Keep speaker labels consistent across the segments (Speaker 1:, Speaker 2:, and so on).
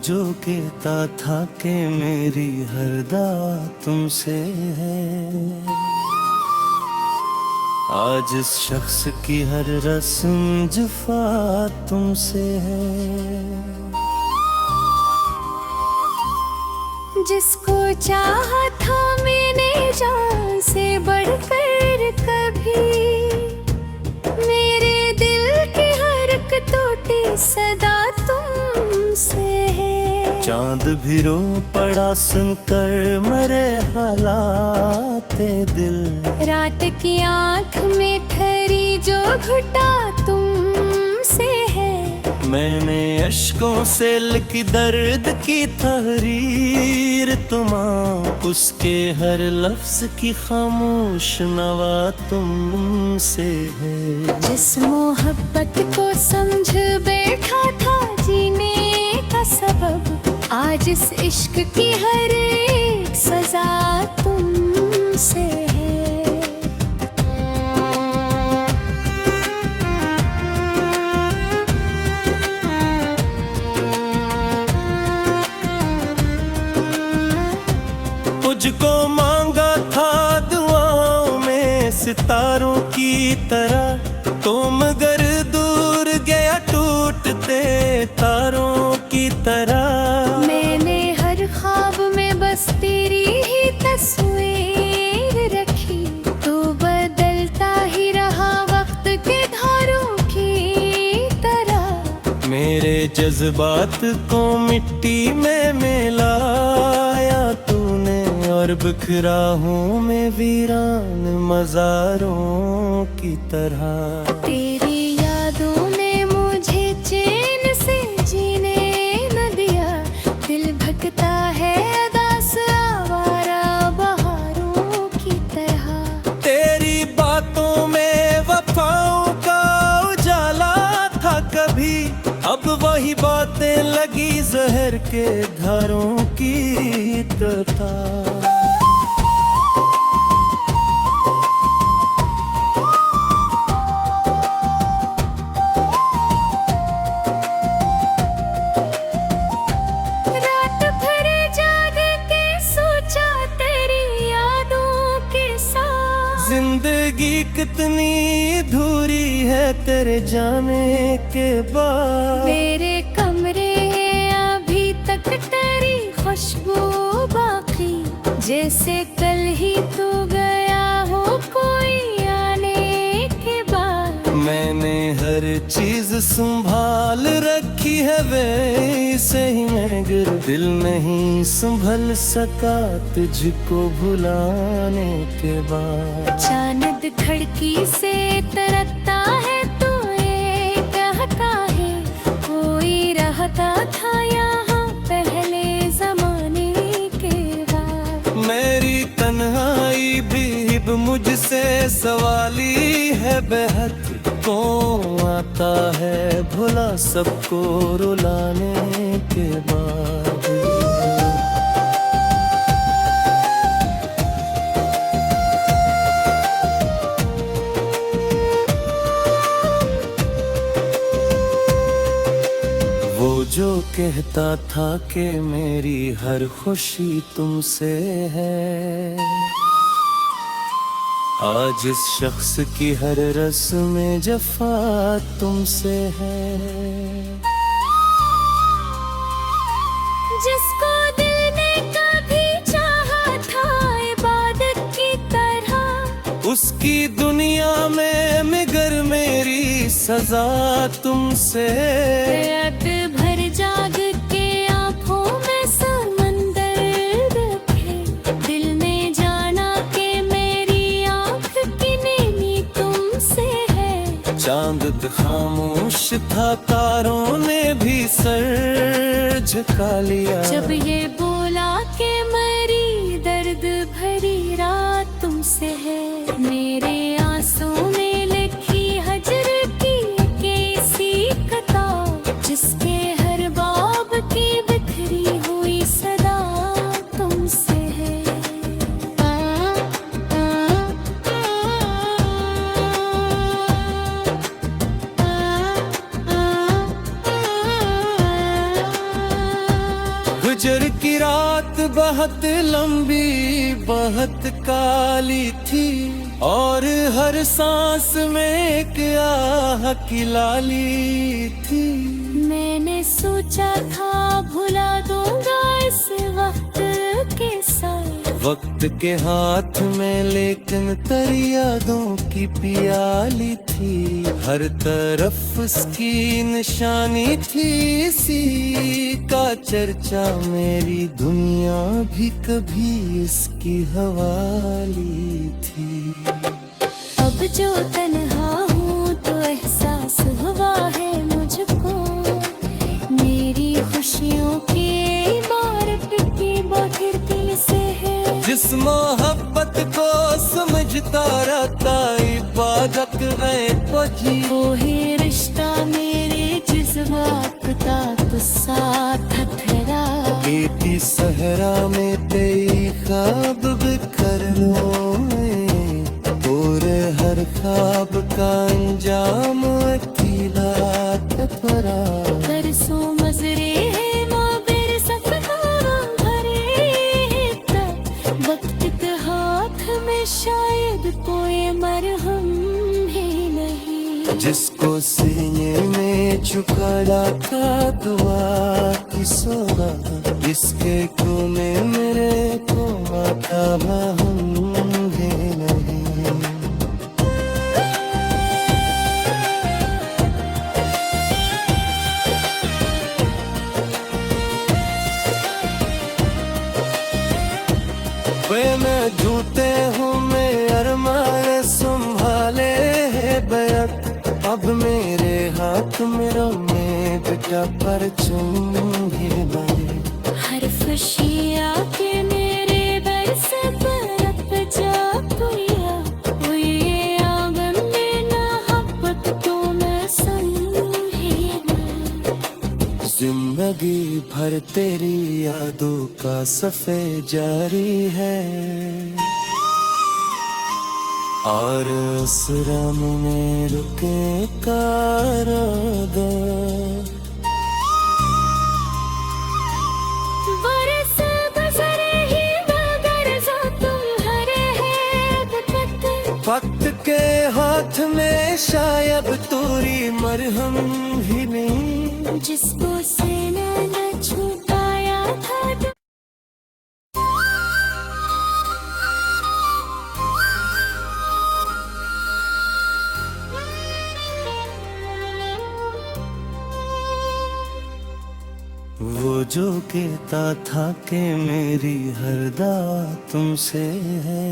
Speaker 1: जो कहता था कि मेरी हर दुआ तुमसे है, आज इस शख्स की हर रस्म जफा तुमसे है।
Speaker 2: जिसको चाहा था मैंने जान से बढ़कर कभी, मेरे दिल की हरकतों की सदा तुमसे है।
Speaker 1: चांद भी रो पड़ा सुनकर मरे हालाते दिल,
Speaker 2: रात की आंख में ठहरी जो घुटा तुमसे है।
Speaker 1: मैंने अश्कों से लिखी दर्द की तहरीर तुम्हां, उसके हर लफ्ज की खामोश नवा तुमसे है।
Speaker 2: जिस मोहब्बत को समझ बैठा था जीने का सबब, आज इस इश्क की हर एक सजा तुमसे है।
Speaker 1: मुझको मांगा था दुआओं में सितारों की तरह, तो मगर दूर गया टूटते तारों की तरह।
Speaker 2: मैंने हर ख्वाब में बस तेरी ही तस्वीर रखी, तो बदलता ही रहा वक्त के धारों की तरह।
Speaker 1: मेरे जज्बात को मिट्टी में मिलाया तूने, और बिखरा हूँ मैं वीरान मज़ारों की तरह।
Speaker 2: तेरी यादों ने मुझे चैन से जीने न दिया, दिल भटकता है उदास आवारा बहारों की तरह।
Speaker 1: तेरी बातों में वफाओं का उजाला था कभी, अब वही बातें लगी जहर के धारों की तरह।
Speaker 2: रात भर जाग के सोचा तेरी यादों के साथ,
Speaker 1: जिंदगी कितनी अधूरी है तेरे जाने के बाद।
Speaker 2: मेरे कमरे अभी तक तेरी खुशबू बाकी, जैसे कल ही तू गया हो कोई आने के बाद।
Speaker 1: मैंने हर चीज संभाल रखी है वैसे ही मगर दिल नहीं संभल सका तुझको भुलाने के बाद।
Speaker 2: चांद खिड़की से तरसता है तू ये कहता है, कोई रहता था यहाँ पहले जमाने के बाद।
Speaker 1: मेरी तन्हाई भी अब मुझसे सवाली है बेहद, कौन आता है भुला सबको रुलाने के बाद। वो जो कहता था कि मेरी हर खुशी तुमसे है, आज इस शख्स की हर रस्म जफा तुमसे है।
Speaker 2: जिसको दिल ने कभी चाहा था इबादत की तरह,
Speaker 1: उसकी दुनिया में मगर मेरी सजा तुमसे।
Speaker 2: रात भर जाग के आंखों में समंदर रखे, दिल ने जाना कि मेरी आंख की नैनी तुमसे है।
Speaker 1: चांद खामोश था तारों ने भी सर झुका लिया,
Speaker 2: जब ये बोला कि मेरी दर्द भरी रात तुमसे है। मेरे आंसू में लिखी हजर की कैसी किताब, जिसके हर बाब की बिखरी हुई सदा तुमसे है।
Speaker 1: हिजर की रात बहुत लंबी बहुत काली थी, और हर सांस में एक आह की लाली थी।
Speaker 2: मैंने सोचा था भुला दूंगा इस वक्त के साथ,
Speaker 1: वक्त के हाथ में लेकिन तेरी यादों की प्याली थी। हर तरफ उसकी निशानी थी, इसी का चर्चा मेरी दुनिया भी कभी इसकी हवाली थी।
Speaker 2: अब जो तन्हा हूँ तो एहसास हुआ है मुझको, मेरी खुशियों की इबारत की बाखिर से है।
Speaker 1: जिस मोहब्बत को समझता रहता इबादत है तुझी,
Speaker 2: वो ही रिश्ता मेरे जज्बात का तो साथ ठहरा।
Speaker 1: बेटी सहरा में तेरी ख्वाब बिखर रोए, और हर ख्वाब का अंजाम अकेला परा।
Speaker 2: बरसों मजरे हैं माबिर सफर भरे तक, वक्त के हाथ में शायद कोई मरहम ही नहीं।
Speaker 1: जिसको सीने में झुका था दुआ की सोना, इसके कोने मेरे को माता हम भी नहीं। वे मैं झूठे हूँ मैं अरमान संभाले है बैत, अब मेरे हाथ में रोने बेटा पर चुंगे बने।
Speaker 2: हर खुशी आके मेरे घर से बरप जा पुरिया, वो ये आंगन में मोहब्बत तो मैं समझी ना।
Speaker 1: जिंदगी भर तेरी यादों का सफर जारी है, और उस रम में रुके कारदा।
Speaker 2: बरस गुजरे ही मगर जो तुम्हारे है वक्त,
Speaker 1: वक्त के हाथ में शायद तोरी मरहम ही नहीं।
Speaker 2: जिसको सीना न छुपाया था।
Speaker 1: वो जो कहता था कि मेरी हर दावा तुमसे है,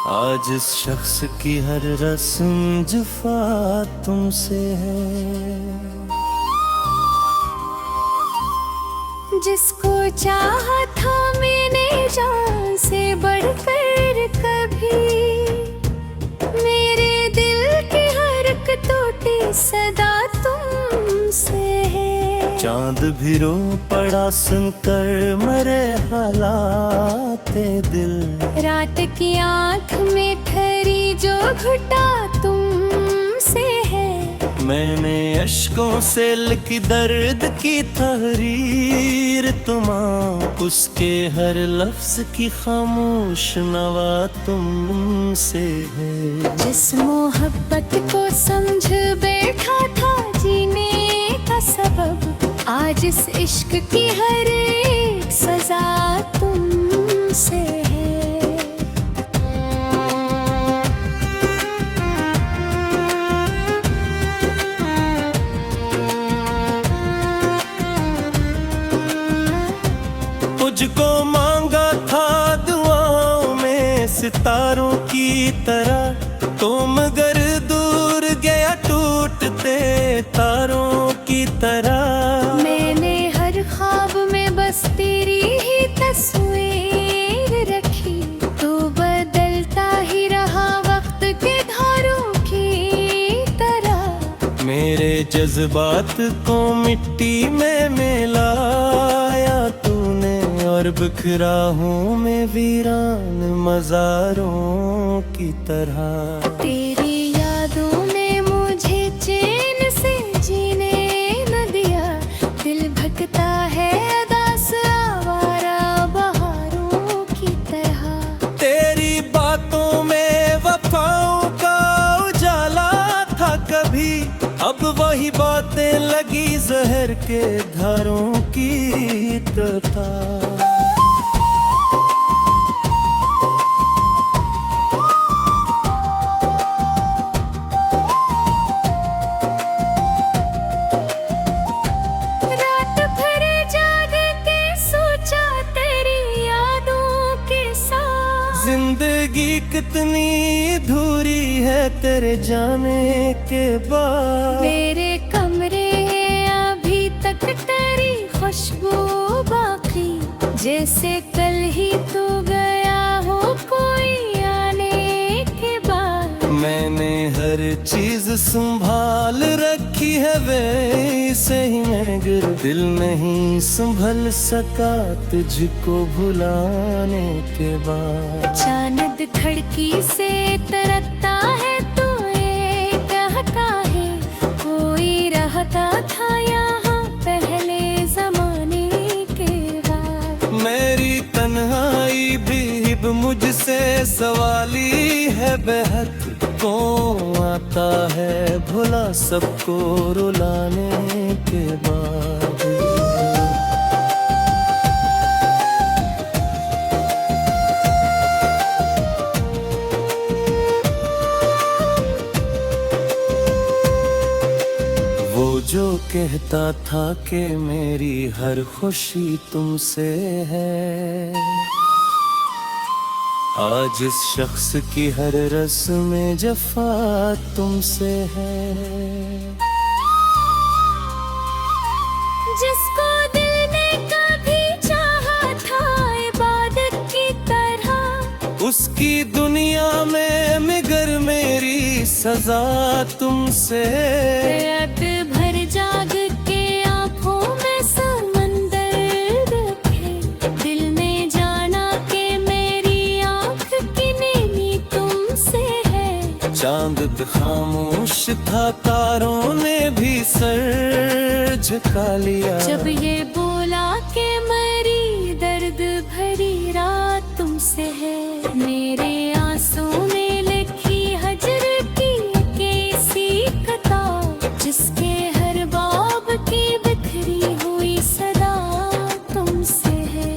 Speaker 1: आज इस शख्स की हर रस्म जुफा तुमसे है।
Speaker 2: जिसको चाहा था मैंने जान से बढ़कर कभी, मेरे दिल की हरकतों की सदा तुमसे है।
Speaker 1: चांद भी रो पड़ा सुनकर मरे हालात दिल,
Speaker 2: रात की आंख में ठहरी जो घुटा तुमसे है।
Speaker 1: मैंने अश्कों से लिखी दर्द की तहरीर तुम्हां, उसके हर लफ्ज की खामोश नवा तुमसे है।
Speaker 2: जिस मोहब्बत को समझ बैठा था जीने का सबब, आज इस इश्क की हर एक सजा तुमसे है।
Speaker 1: तुझको मांगा था दुआओं में सितारों की तरह, तो मगर दूर गया टूटते तारों की तरह।
Speaker 2: मैंने हर ख्वाब में बस तेरी ही तस्वीर रखी, तो बदलता ही रहा वक्त के धारों की तरह।
Speaker 1: मेरे जज्बात को मिट्टी में मिलाया तूने, और बिखरा हूँ मैं वीरान मज़ारों की तरह।
Speaker 2: तेरी यादों ने मुझे चैन से जीने न दिया, दिल भटका
Speaker 1: जहर के धारों की तरह।
Speaker 2: रात भर जाग के सोचा तेरी यादों के साथ,
Speaker 1: जिंदगी कितनी अधूरी है तेरे जाने के बाद।
Speaker 2: मेरे कमरे अभी तक तेरी खुशबू बाकी, जैसे कल ही तू गया हो कोई आने के बाद।
Speaker 1: मैंने हर चीज संभाल रखी है वैसे ही मगर दिल नहीं संभल सका तुझको भुलाने के बाद।
Speaker 2: चांद खिड़की से तरसता है तो ये कहता है कोई रहता था यहाँ पहले जमाने के बाद।
Speaker 1: मेरी तन्हाई भी अब मुझसे सवाली है बेहद, कौन आता है भुला सबको रुलाने के बाद। वो जो कहता था कि मेरी हर खुशी तुमसे है, आज इस शख्स की हर रस्म जफा तुमसे है।
Speaker 2: जिसको दिल ने कभी चाहा था इबादत की तरह,
Speaker 1: उसकी दुनिया में मगर मेरी सजा तुमसे।
Speaker 2: रात भर जाग के आंखों में समंदर देखे, दिल ने जाना कि मेरी आंख की नीली तुमसे है।
Speaker 1: चांद खामोश था तारों ने भी सर झुका लिया,
Speaker 2: जब ये बोला कि मेरी दर्द भरी रात तुमसे है। मेरे आंसू में लिखी हजर की कैसी किताब, जिसके हर बाब की बिखरी हुई सदा तुमसे है।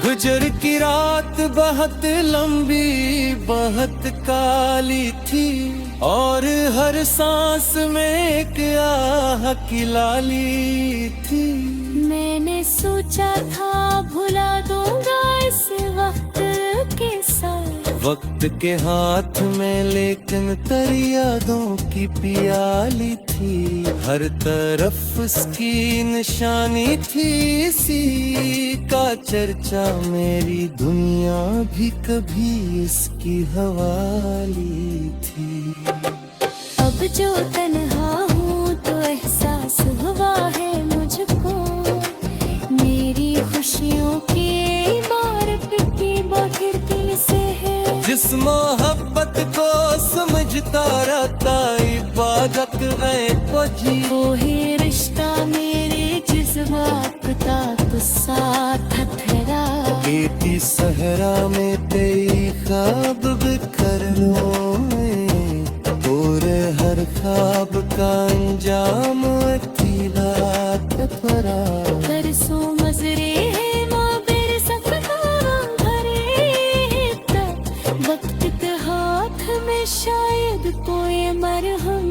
Speaker 1: गुजर की रात बहुत लंबी बहुत काली थी, और हर सांस में एक आह की लाली थी।
Speaker 2: मैंने सोचा था भुला दूंगा इस वक्त के साथ,
Speaker 1: वक्त के हाथ में लेकिन तेरी यादों की प्याली थी। हर तरफ उसकी निशानी थी, इसी का चर्चा मेरी दुनिया भी कभी इसकी हवाली थी।
Speaker 2: अब जो तन्हा हूँ तो एहसास हुआ है मुझको, मेरी खुशियों की इबारत की बाखिरती से है।
Speaker 1: जिस मोहब्बत को समझता रहता इबादत है को जी,
Speaker 2: वो है रिश्ता मेरे जज्बात का तो साथ ठहरा।
Speaker 1: बेटी सहरा में तेरी ख्वाब बिखर रोए, और हर ख्वाब का अंजाम अकेला परा।
Speaker 2: तरसों मजरे है माबिर सफर भरे तक, वक्त के हाथ में शायद कोई मरहम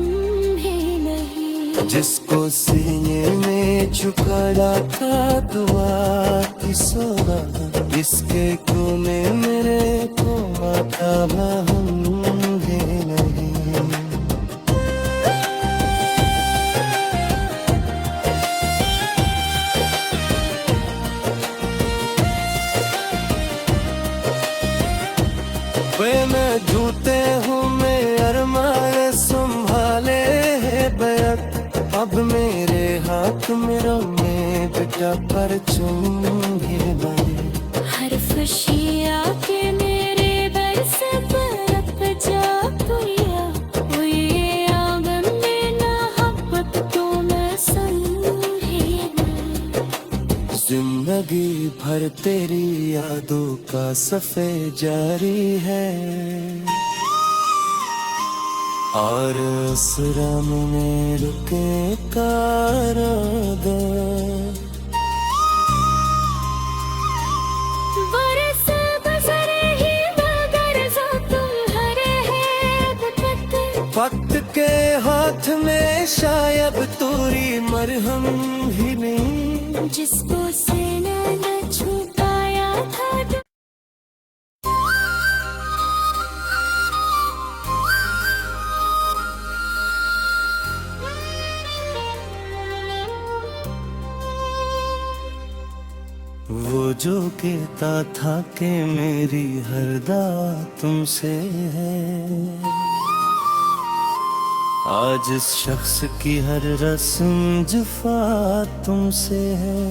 Speaker 2: भी नहीं।
Speaker 1: जिसको सीने में झुका था दुआ की सोना, इसके कोने मेरे को माथा हम भी नहीं। वे मैं झूठे हूँ मैं अरमान संभाले है बैठ, अब मेरे हाथ में रोने बेटा पर चुम भी बने।
Speaker 2: हर खुशी आके मेरे घर से बरप जा तुया, वो ये आंगन में मोहब्बत तो मैं समझी नहीं।
Speaker 1: जिंदगी भर पर तेरी यादों का सफ़र जारी है। और उस रम में रुके कारदा
Speaker 2: बरस गुजरे ही मगर जो तुम हरे हैं
Speaker 1: वक्त के हाथ में शायद तोरी मरहम ही नहीं।
Speaker 2: जिसको सीने न छू पाया था
Speaker 1: वो जो कहता था कि मेरी हर दात तुमसे है, आज इस शख्स की हर रस्म जुफा तुमसे है।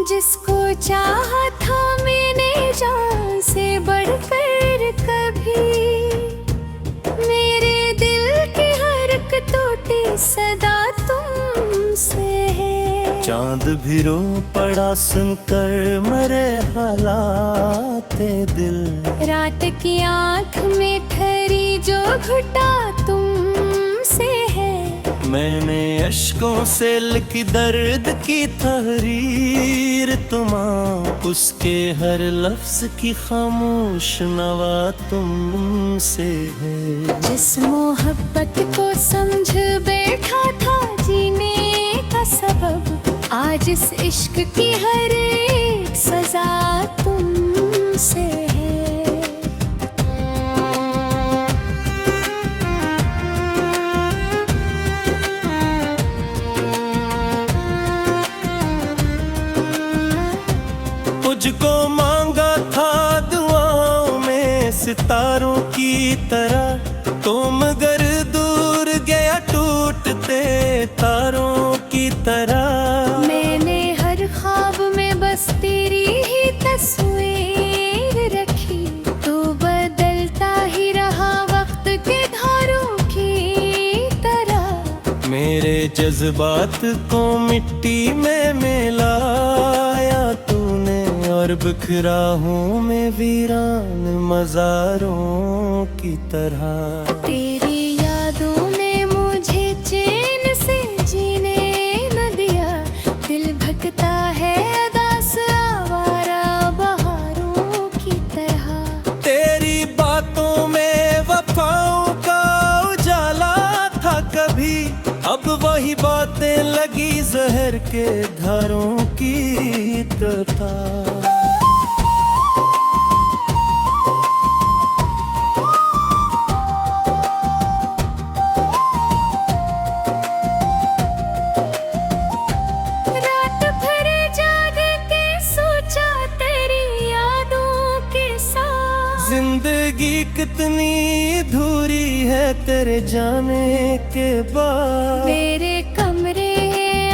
Speaker 2: जिसको चाहा था मैंने जान से बढ़कर कभी, मेरे दिल की हर एक टूटी सदा तुमसे है।
Speaker 1: चांद भी रो पड़ा सुनकर मरे हालाते दिल,
Speaker 2: रात की आंख में ठहरी जो घुटा तुमसे है।
Speaker 1: मैंने अश्कों से लिखी दर्द की तहरीर तुम्हां, उसके हर लफ्ज की खामोश नवा तुमसे है।
Speaker 2: जिस मोहब्बत को समझ बैठा था जीने का सबब, आज इस इश्क की हर एक सजा तुमसे है।
Speaker 1: तुझको मांगा था दुआओं में सितारों की तरह, तो मगर दूर गया टूटते तारों की तरह।
Speaker 2: मैंने हर ख्वाब में बस तेरी ही तस्वीर रखी, तो बदलता ही रहा वक्त के धारों की तरह।
Speaker 1: मेरे जज्बात को मिट्टी में मिलाया तूने, और बिखरा हूँ मैं वीरान मज़ारों की तरह।
Speaker 2: तेरी यादों ने मुझे चैन से जीने न दिया, दिल भटकता है उदास आवारा बहारों की तरह।
Speaker 1: तेरी बातों में वफाओं का उजाला था कभी, अब वही बातें लगी जहर के धारों की तरह।
Speaker 2: रात भर जाग के सोचा तेरी यादों के साथ,
Speaker 1: जिंदगी कितनी अधूरी है तेरे जाने के बाद।
Speaker 2: मेरे कमरे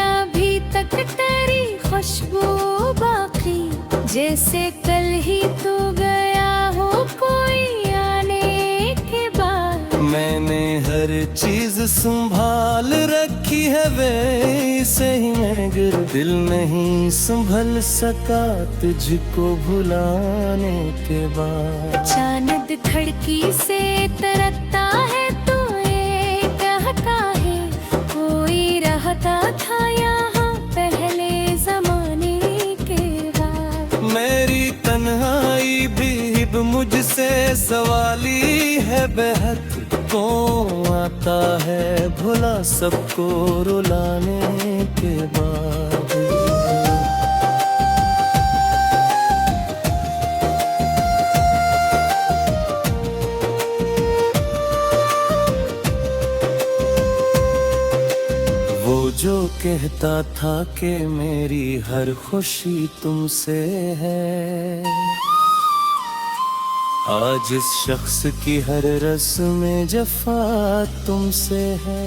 Speaker 2: अभी तक तेरी खुशबू बाकी, जैसे कल ही तू गया हो कोई आने के बाद।
Speaker 1: मैंने हर चीज संभाल रखी है वैसे ही मगर दिल नहीं संभल सका तुझको भुलाने के बाद।
Speaker 2: चांद खिड़की से तरसता है तो ये कहता है, कोई रहता था यहाँ पहले जमाने के बाद।
Speaker 1: मेरी तन्हाई भी अब मुझसे सवाली है बेहद, कौन आता है भुला सबको रुलाने के बाद। वो जो कहता था कि मेरी हर खुशी तुमसे है, आज इस शख्स की हर रस्म जफा तुमसे है।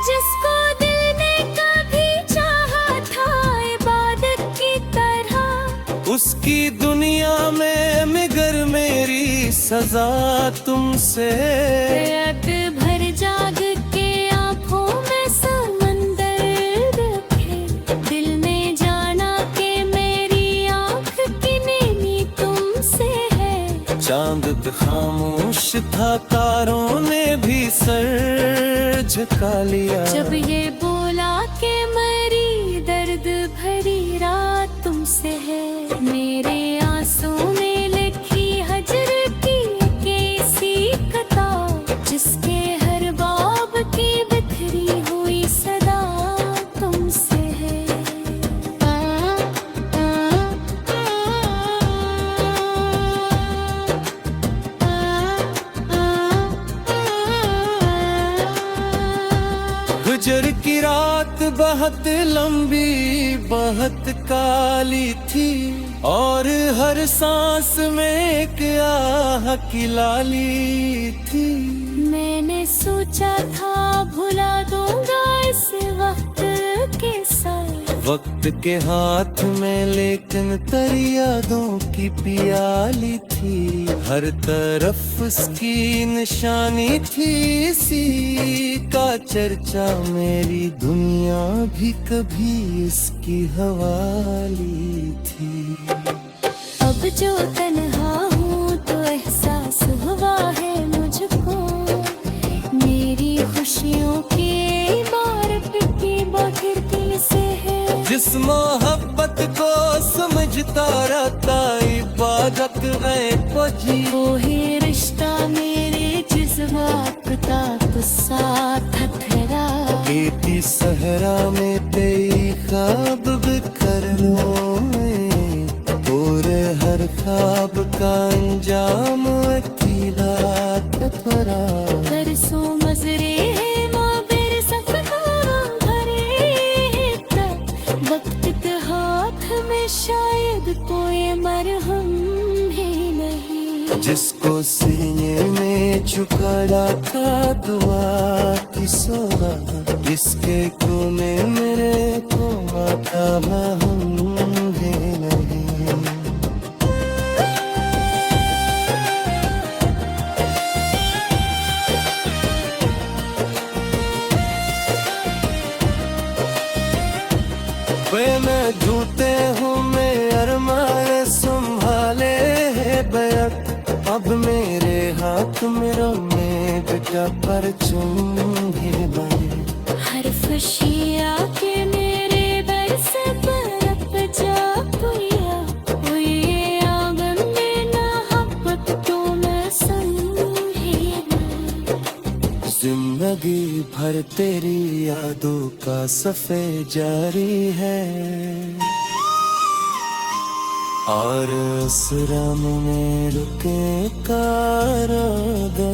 Speaker 2: जिसको दिल ने कभी चाहा था इबादत की तरह,
Speaker 1: उसकी दुनिया में मगर मेरी सजा तुमसे।
Speaker 2: रात भर जाग के आप
Speaker 1: वक्त खामोश था, तारों ने भी सर झुका लिया।
Speaker 2: जब ये बोला कि मरी दर्द भरी रात तुमसे है, मेरे आंसू में लिखी हजर की कैसी कथा, जिसके हर बाब की बिखरी हुई सदा तुमसे है।
Speaker 1: गुजर की रात बहुत लंबी बहुत काली थी, और हर सांस में एक आह की लाली थी।
Speaker 2: मैंने सोचा था भुला दूंगा इस वक्त के साथ,
Speaker 1: वक्त के हाथ में लेकिन तेरी यादों की प्याली थी। हर तरफ उसकी निशानी थी, इसी का चर्चा मेरी दुनिया भी कभी इसकी हवाली थी।
Speaker 2: अब जो तन्हा हूँ तो एहसास हुआ है मुझको, मेरी खुशियों की इमारत की बाखिरती से है।
Speaker 1: जिस मोहब्बत को समझता रहता इबादत है पजी,
Speaker 2: वो ही रिश्ता मेरे जज्बात का तो साथ ठहरा।
Speaker 1: बेटी सहरा में तेरी ख्वाब बिखर रोए, और हर ख्वाब का अंजाम अकेला तफरा।
Speaker 2: तरसों मजरे हैं माबिर सफर भरे हैं तब, वक्त के हाथ में शायद कोई मरहम ही नहीं।
Speaker 1: जिसको सीने में झुकाया था दुआ की सोना, जिसके कोने मेरे को माता हम भी नहीं। वे मैं झूठे हूँ मैं अरमान संभाले है बैक, अब मेरे हाथ में रमे बेटा पर चुंगे बने।
Speaker 2: हर खुशी आके मेरे दर से बरप जा पुरिया, वो ये आंगन में मोहब्बत तो मैं समझी ना।
Speaker 1: जिंदगी भर तेरी यादों का सफे जारी है, और उस रम में रुके कारागा।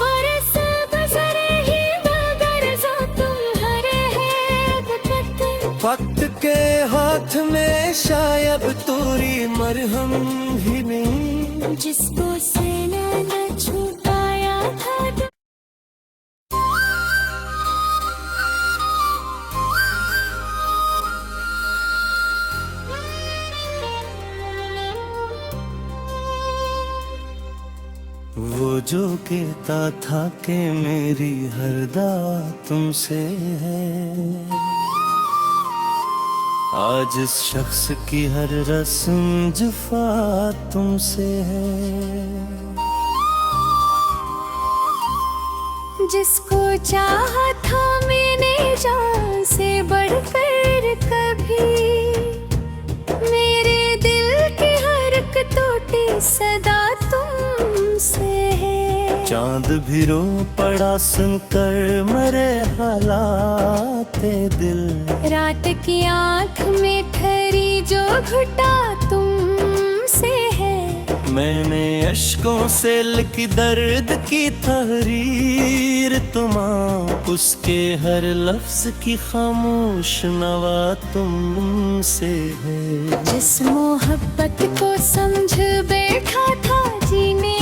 Speaker 2: बरस गुजरे ही मगर जो तुम्हारे है वक्त,
Speaker 1: वक्त के हाथ में शायद तोरी मरहम ही नहीं।
Speaker 2: जिसको सीने न छुपाया था।
Speaker 1: वो जो कहता था कि मेरी हर दुआ तुमसे है, आज इस शख्स की हर रस्म जुफा तुमसे है।
Speaker 2: जिसको चाहा था मैंने जान से बढ़कर कभी, मेरे दिल की हर एक टूटी सदा तुमसे है।
Speaker 1: चांद भी रो पड़ा सुनकर मरे हालाते दिल,
Speaker 2: रात की आंख में ठहरी जो घुटा तुमसे है।
Speaker 1: मैंने अश्कों से लिखी दर्द की तहरीर तुम्हां, उसके हर लफ्ज की खामोश नवा तुमसे है।
Speaker 2: जिस मोहब्बत को समझ बैठा था जीने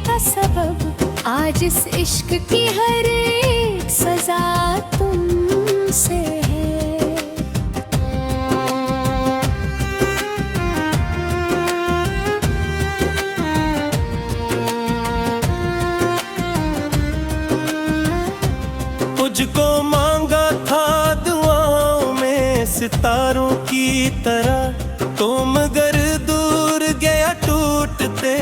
Speaker 2: का सबब, आज इस इश्क की हर एक सजा तुमसे है।
Speaker 1: मुझको मांगा था दुआओं में सितारों की तरह, तो मगर दूर गया टूटते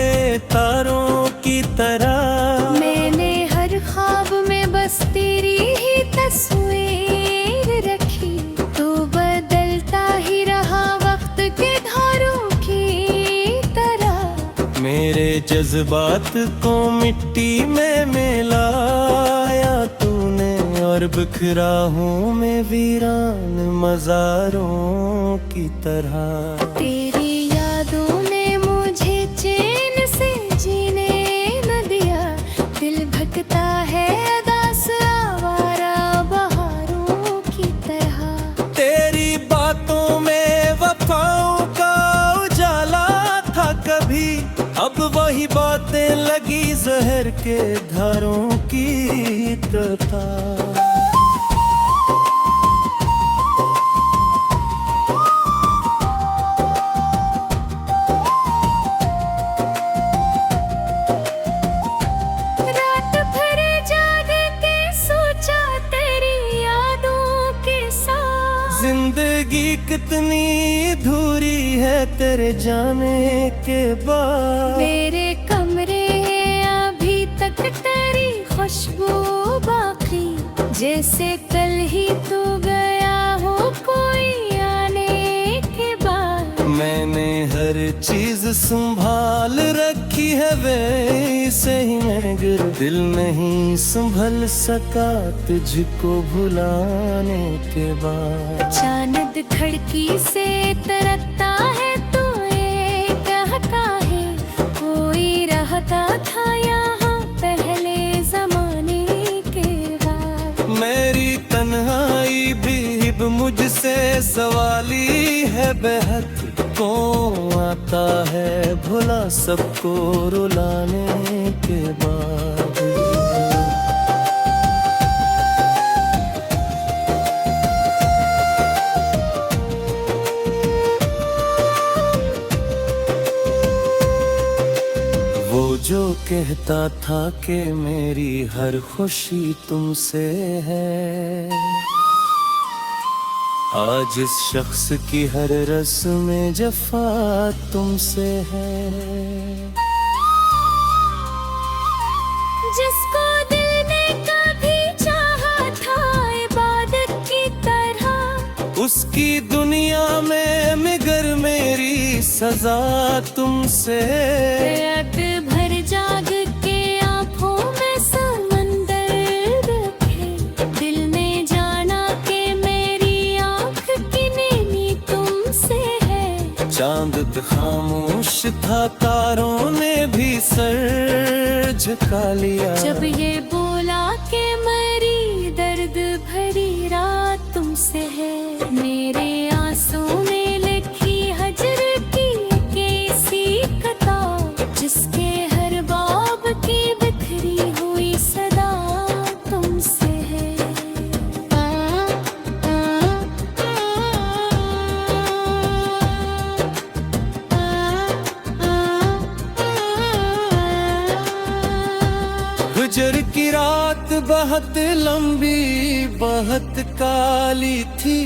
Speaker 1: तारों की तरह।
Speaker 2: मैंने हर ख्वाब में बस तेरी ही तस्वीर रखी, तो बदलता ही रहा वक्त के धारों की तरह।
Speaker 1: मेरे जज्बात को मिट्टी में मिलाया तूने, और बिखरा हूँ मैं वीरान मज़ारों की तरह।
Speaker 2: तेरी यादों ने मुझे चैन से जीने न दिया, दिल भटकता है उदास आवारा बहारों की तरह।
Speaker 1: तेरी बातों में वफाओं का उजाला था कभी, अब वही बातें लगी जहर के धारों की तरह।
Speaker 2: रात भर जाग के सोचा तेरी यादों के साथ,
Speaker 1: जिंदगी कितनी अधूरी है तेरे जाने के बाद।
Speaker 2: मेरे कमरे अभी तक तेरी खुशबू बाकी, जैसे कल ही तू गया हो कोई आने के बाद।
Speaker 1: मैंने हर चीज संभाल रखी है वैसे ही मगर दिल नहीं संभल सका तुझको भुलाने के बाद।
Speaker 2: चांद खिड़की से तरसता है तू ये कहता है, कोई रहता था यहाँ पहले जमाने के बाद।
Speaker 1: मेरी तन्हाई भी मुझसे सवाली है बेहद, कौन आता है भुला सबको रुलाने के बाद। वो जो कहता था कि मेरी हर खुशी तुमसे है, आज इस शख्स की हर रस्म में जफा तुमसे है।
Speaker 2: जिसको दिल ने कभी चाहा था इबादत की तरह,
Speaker 1: उसकी दुनिया में मगर मेरी सजा तुमसे।
Speaker 2: रात भर जाग के आंखों में समंदर रखे, दिल ने जाना कि मेरी आंख की नेमी तुमसे है।
Speaker 1: चांद खामोश था तारों ने भी सर झुका लिया,
Speaker 2: जब ये बोला कि मेरी दर्द भरी रात तुमसे है। मेरे आंसू में लिखी हजर की कैसी किताब, जिसके हर बाब की बिखरी हुई सदा तुमसे है।
Speaker 1: गुजर की रात बहुत लंबी बहुत काली थी,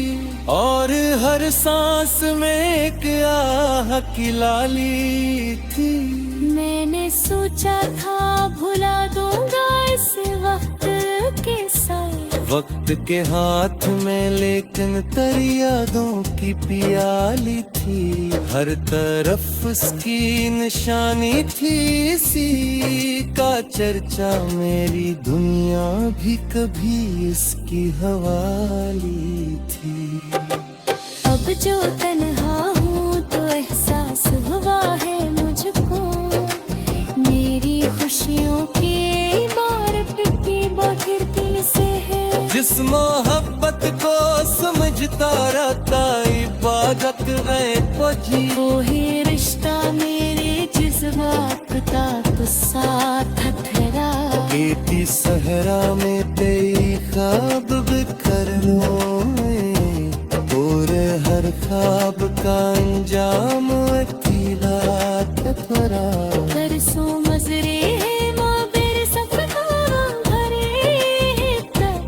Speaker 1: और हर सांस में एक आह की लाली थी।
Speaker 2: मैंने सोचा था भुला दूंगा इस वक्त के साथ,
Speaker 1: वक्त के हाथ में लेकिन तेरी यादों की प्याली थी। हर तरफ उसकी निशानी थी, इसी का चर्चा मेरी दुनिया भी कभी इसकी हवाली थी।
Speaker 2: अब जो तन्हा हूँ तो एहसास हुआ है मुझको, मेरी खुशियों की इमारत की बाखिरती से है।
Speaker 1: जिस मोहब्बत को समझता रहता इबादत है पजी,
Speaker 2: वो ही रिश्ता मेरे जज्बात का तो साथ हथेरा।
Speaker 1: बेटी सहरा में तेरी ख्वाब बिखर रोए, और हर ख्वाब का अंजाम अकेला तफरा।
Speaker 2: बरसों मजरे हैं माबिर सफर भरे तक,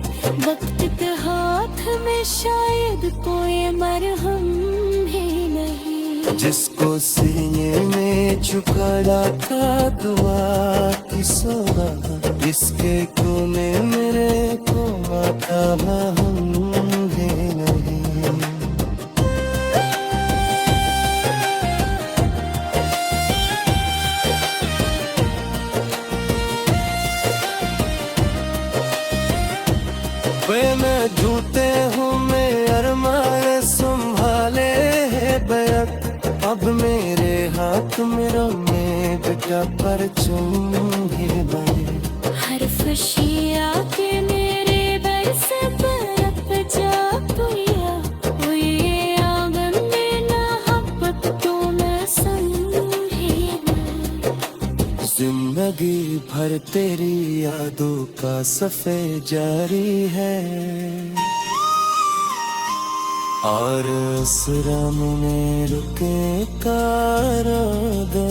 Speaker 2: वक्त के हाथ में शायद कोई मरहम ही नहीं।
Speaker 1: जिसको सीने में छुपाया था दुआ की सौगात, इसके कोने मेरे को माता होंगे नहीं। वे मैं झूठे हूँ मैं अरमान संभाले है बैत, अब मेरे हाथ में रमे बेटा परचम ही बने।
Speaker 2: हर खुशी आके मेरे बल से बरप जा पुया, ये आंगन में मोहब्बत तो मैं समझी नहीं।
Speaker 1: जिंदगी भर तेरी यादों का सफर जारी है, और उस रम में रुके कारदा।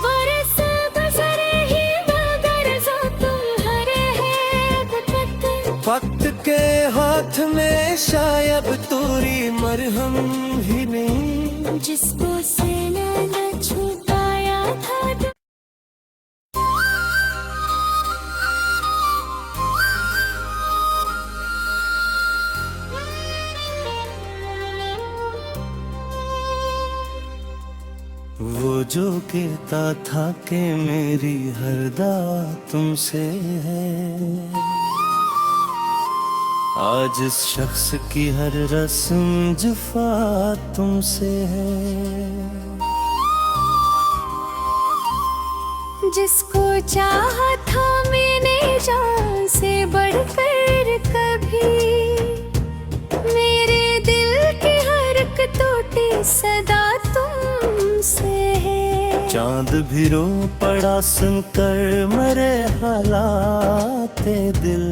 Speaker 2: बरस गुजरे ही मगर जो तुम्हारे है
Speaker 1: वक्त के हाथ में शायद तोरी मरहम ही नहीं,
Speaker 2: जिसको सीने न छुपाया था।
Speaker 1: वो जो कहता था कि मेरी हर दुआ तुमसे है, आज इस शख्स की हर रस्म जुफा तुमसे है।
Speaker 2: जिसको चाहा था मैंने जान से बढ़कर कभी, मेरे दिल की हरकतों की सदा तुमसे है।
Speaker 1: चांद भी रो पड़ा सुनकर मरे हालात दिल,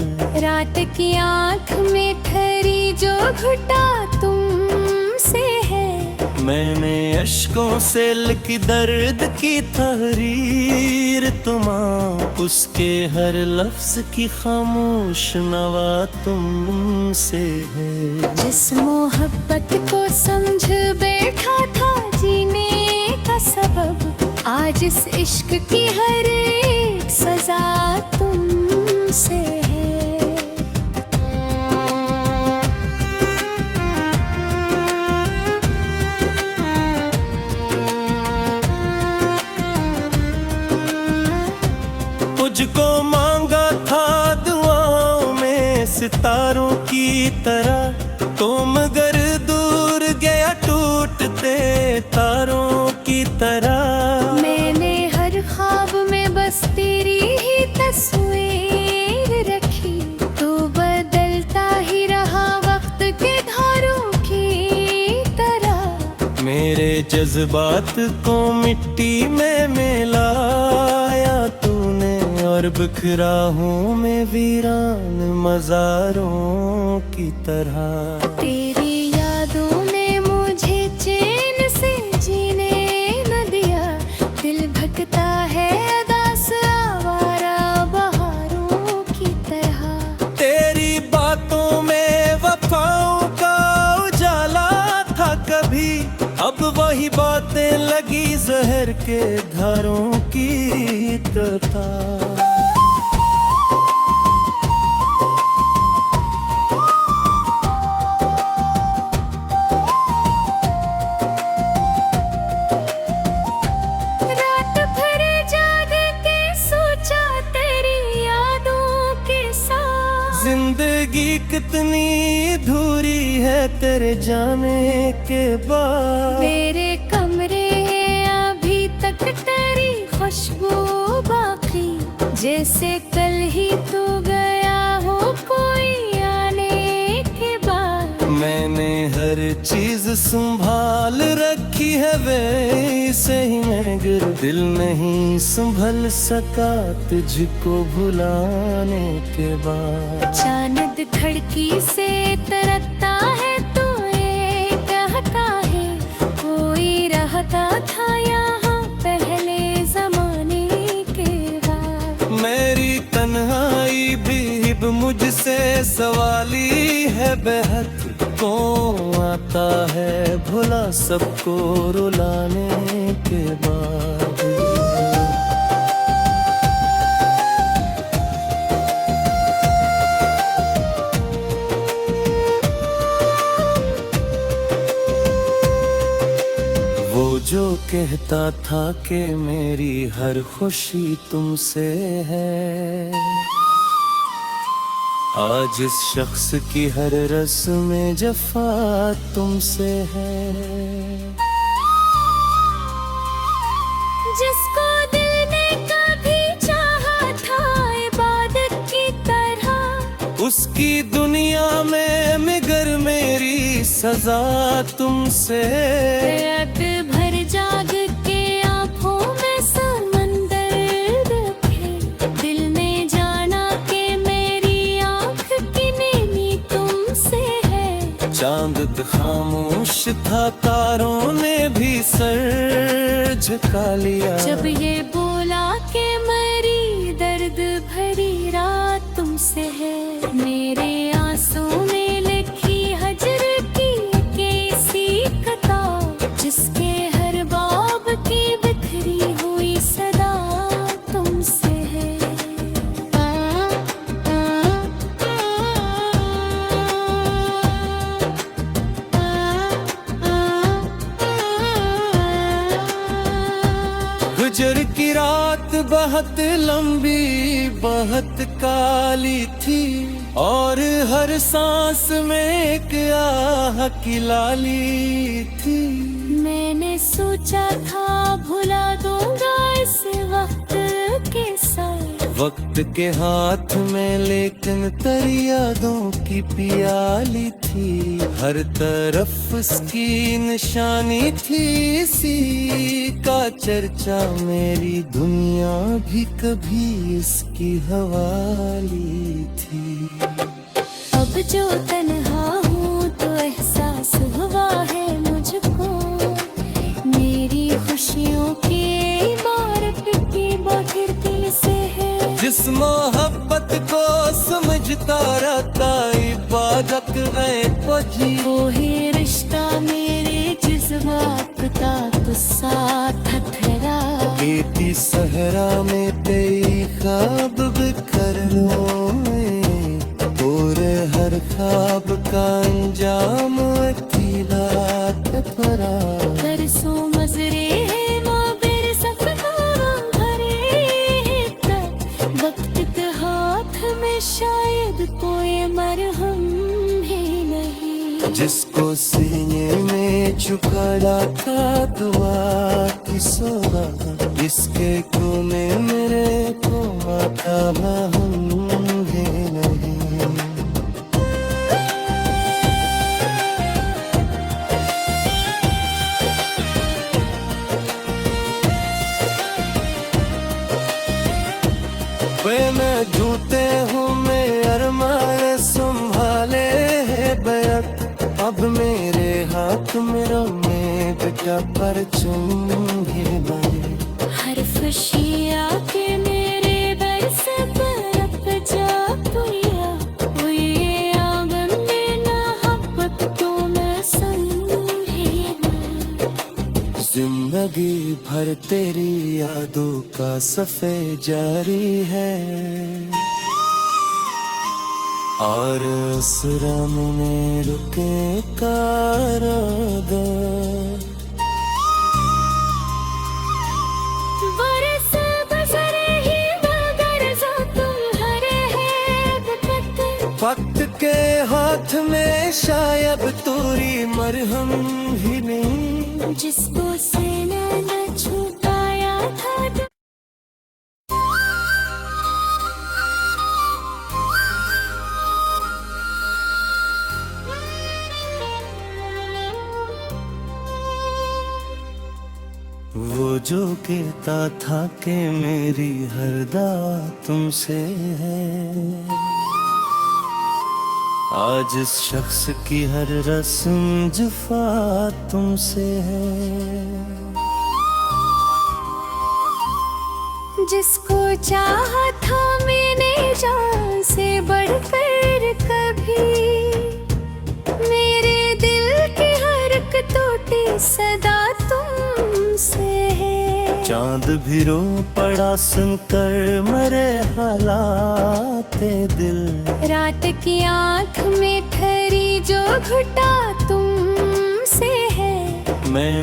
Speaker 2: रात की आंख में ठहरी जो घुटा तुमसे है।
Speaker 1: मैंने अश्कों से लिखी दर्द की तहरीर तुम्हां, उसके हर लफ्ज की खामोश नवा तुमसे है।
Speaker 2: जिस मोहब्बत को समझ बैठा था जीने का सबब, आज इस इश्क की हर एक सजा तुमसे है।
Speaker 1: मुझको मांगा था दुआओं में सितारों की तरह, तो मगर दूर गया टूटते तारों की तरह।
Speaker 2: मैंने हर ख्वाब में बस तेरी ही तस्वीर रखी, तू बदलता ही रहा वक्त के धारों की तरह।
Speaker 1: मेरे जज्बात को मिट्टी में मिलाया तूने, और बिखरा हूँ मैं वीरान मज़ारों की तरह।
Speaker 2: तेरी यादों ने मुझे चैन से जीने न दिया, दिल भटकता है उदास आवारा बहारों की तरह।
Speaker 1: तेरी बातों में वफाओं का उजाला था कभी, अब वही बातें लगी जहर के धारों की तरह।
Speaker 2: रात भर जाग के सोचा तेरी यादों के साथ,
Speaker 1: जिंदगी कितनी अधूरी है तेरे जाने के बाद।
Speaker 2: मेरे कमरे अभी तक तेरी खुशबू बाकी, जैसे कल ही तू गया हो कोई आने के बाद।
Speaker 1: मैंने हर चीज संभाल रखी है वैसे ही मगर दिल नहीं संभल सका तुझको भुलाने के बाद।
Speaker 2: चांद खिड़की से तरसता है तो ये कहता है, कोई रहता था यहाँ पहले जमाने के बाद।
Speaker 1: मेरी तन्हाई भी मुझसे सवाली है बेहद, को आता है भुला सबको रुलाने के बाद। वो जो कहता था कि मेरी हर खुशी तुमसे है, आज इस शख्स की हर रस्म में जफा तुमसे है।
Speaker 2: जिसको दिल ने कभी चाहा था इबादत की तरह,
Speaker 1: उसकी दुनिया में मगर मेरी सजा तुमसे।
Speaker 2: रात भर जाग के आंखों में समंदर रखे, दिल ने जाना कि मेरी आंख की नीनी तुमसे है।
Speaker 1: चांद खामोश था तारों ने भी सर झुका लिया,
Speaker 2: जब ये बोला कि मेरी दर्द भरी रात तुमसे है। मेरे आंसू में लिखी हजर की कैसी किताब, जिसके हर बाब की बिखरी हुई सदा तुमसे है।
Speaker 1: गुजर की रात बहुत लंबी बहुत काली थी, और हर सांस में एक आह की लाली थी।
Speaker 2: मैंने सोचा था भुला दूंगा इस वक्त के साथ,
Speaker 1: वक्त के हाथ में लेकिन तेरी यादों की प्याली थी। हर तरफ उसकी निशानी थी, इसी का चर्चा मेरी दुनिया भी कभी इसकी हवाली थी।
Speaker 2: अब जो तन्हा हूँ तो एहसास हुआ है मुझको, मेरी खुशियों की इमारत की बाहर दिल से है।
Speaker 1: जिस मोहब्बत को समझता रहता इबादत है तो जी,
Speaker 2: वो ही रिश्ता मेरे जज्बात का तो साथ ठहरा।
Speaker 1: बेटी सहरा में तेरी ख्वाब बिखर रोए, और हर ख्वाब का अंजाम अकेला परा।
Speaker 2: बरसों मजरे हैं माबिर सफर भरे तक, वक्त के हाथ में शायद कोई मरहम भी नहीं।
Speaker 1: जिसको सीने में झुका था दुआ की सोना, इसके कोने मेरे को आता हम भी नहीं। मैं झूठे हूँ मैं अरमान संभाले है बैत, अब मेरे हाथ में रोने बेटा पर चुंगे बने।
Speaker 2: हर खुशी आके मेरे बर से बरप जा तुया, वो ये आंगन में मोहब्बत तो मैं समझी ना।
Speaker 1: जिंदगी भर तेरी यादों का सफे जारी है, और उस रम में रुके कारागार।
Speaker 2: बरस बसरे ही मगर जो तुम्हारे है
Speaker 1: वक्त के हाथ में शायद तोरी मरहम ही नहीं।
Speaker 2: जिसको सीने न छुपाया था
Speaker 1: वो जो कहता था कि मेरी हर दावा तुमसे है, आज इस शख्स की हर रस्म जफा तुमसे है।
Speaker 2: जिसको चाहा था मैंने जान से बढ़कर कभी, मेरे मिलती सदा तुमसे है।
Speaker 1: चांद भी रो पड़ा सुनकर मरे हालाते दिल।
Speaker 2: रात की आंख में ठहरी जो घुटा तुमसे है।
Speaker 1: मैं